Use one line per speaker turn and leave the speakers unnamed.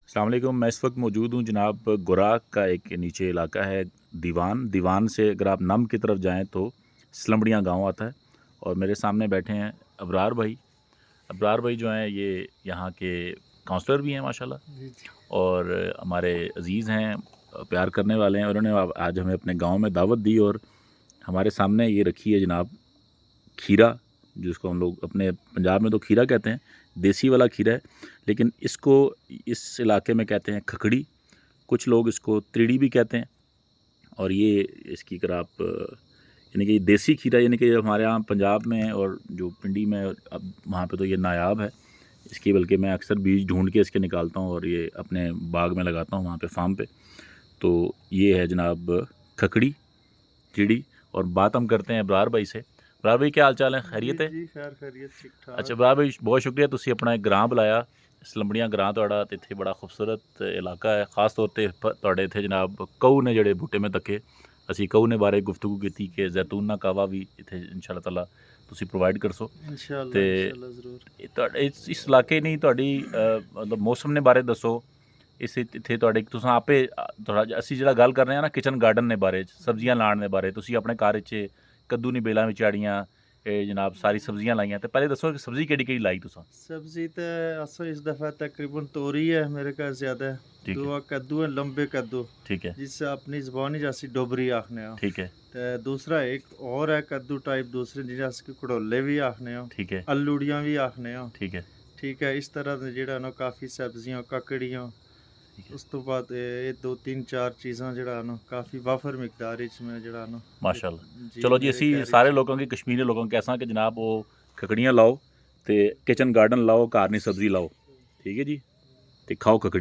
अस्सलाम वालेकुम। मैं इस वक्त मौजूद हूँ जनाब गुराक का एक नीचे इलाका है दीवान से अगर आप नम की तरफ जाएं तो स्लमड़ियाँ गांव आता है। और मेरे सामने बैठे हैं अबरार भाई जो हैं ये यहाँ के काउंसलर भी हैं माशाल्लाह।
जी, जी।
और हमारे अजीज़ हैं, प्यार करने वाले हैं। उन्होंने आज हमें अपने गांव में दावत दी और हमारे सामने ये रखी है जनाब खीरा, जिसको हम लोग अपने पंजाब में तो खीरा कहते हैं, देसी वाला खीरा है। लेकिन इसको इस इलाके में कहते हैं खखड़ी, कुछ लोग इसको त्रिड़ी भी कहते हैं। और ये इसकी अगर आप यानी कि देसी खीरा, यानी कि हमारे यहाँ पंजाब में और जो पिंडी में अब वहाँ पे तो ये नायाब है इसकी, बल्कि मैं अक्सर बीज ढूंढ के इसके निकालता हूँ और ये अपने बाग में लगाता हूँ वहाँ पे फार्म पे। तो ये है जनाब खखड़ी चिड़ी। और बात हम करते हैं अबरार भाई से। अबरार भाई क्या हाल चाल है,
जी,
खैरियत है?
जी, खैर खैरियत ठीक
अच्छा
ठाक।
अबरार भाई बहुत शुक्रिया, तुसी अपना एक ग्रां बुलाया ਸਲੰਬੜੀਆਂ ग्रां ਤੁਹਾਡਾ ਤੇ ਇੱਥੇ बड़ा खूबसूरत इलाका है। खास तौर ਤੇ ਤੁਹਾਡੇ ਇੱਥੇ ਜਨਾਬ ਕਊ ਨੇ ਜਿਹੜੇ ਬੂਟੇ ਮੈਂ ਤੱਕੇ, ਅਸੀਂ ਕਊ ਨੇ ਬਾਰੇ ਗੁਫ਼ਤਗੂ ਕੀਤੀ ਕਿ ਜ਼ੈਤੂਨ का कावा भी ਇੱਥੇ इंशाअल्लाह ताला ਤੁਸੀਂ ਪ੍ਰੋਵਾਈਡ ਕਰਸੋ।
इंशाल्लाह
ਤੇ
इंशाल्लाह ज़रूर।
ਤੁਹਾਡੇ ਇਸ ਇਲਾਕੇ ਨਹੀਂ ਤੁਹਾਡੀ ਮਤਲਬ ਮੌਸਮ ਨੇ ਬਾਰੇ ਦੱਸੋ। ਇਸ ਇੱਥੇ ਤੁਹਾਡੇ ਤੁਸੀਂ ਆਪੇ ਥੋੜਾ ਅਸੀਂ ਜਿਹੜਾ ਗੱਲ ਕਰ ਰਹੇ ਹਾਂ ਨਾ ਕਿਚਨ ਗਾਰਡਨ ਨੇ ਬਾਰੇ, ਸਬਜ਼ੀਆਂ ਲਾਉਣ ਦੇ ਬਾਰੇ, ਤੁਸੀਂ ਆਪਣੇ ਘਰ 'ਚ ਕੱਦੂ ਨੀ बेलां ਵਿੱਚ आड़ियां जनाब सारी सब्जियां लाइयां। तो पहले दसो कि सब्जी केड़ी केड़ी लाई तुसां?
सब्ज़ी तो अस इस दफ़ा तकरीबन तोरी है मेरे घर ज़्यादा है।
ठीक है,
दुआ कद्दू है, लंबे कद्दू,
ठीक है,
जिससे अपनी ज़बान च असी डोबरी आखने हो।
ठीक है,
ते दूसरा एक और है कद्दू टाइप दूसरे जिसे अस कड़ोले भी आखने हो,
ठीक है,
अल्लूड़ियाँ भी आखने हो।
ठीक है,
ठीक है, इस तरह दे जेड़ा ना काफ़ी सब्जियां ककड़ियां,
ठीक है।
उस तो बाद ये 2 3 4 चीज़ां जेड़ा ना काफ़ी वाफर मिकदार में जेड़ा ना
माशाल्लाह।
जी
चलो जी
मेरे
असी
घर
सारे
च
लोगों की कश्मीरी लोगों के कैसा कि जनाब वो खकड़ियाँ लाओ, तो किचन गार्डन लाओ, घर नी सब्जी लाओ, ठीक है जी, तो खाओ खकड़ी।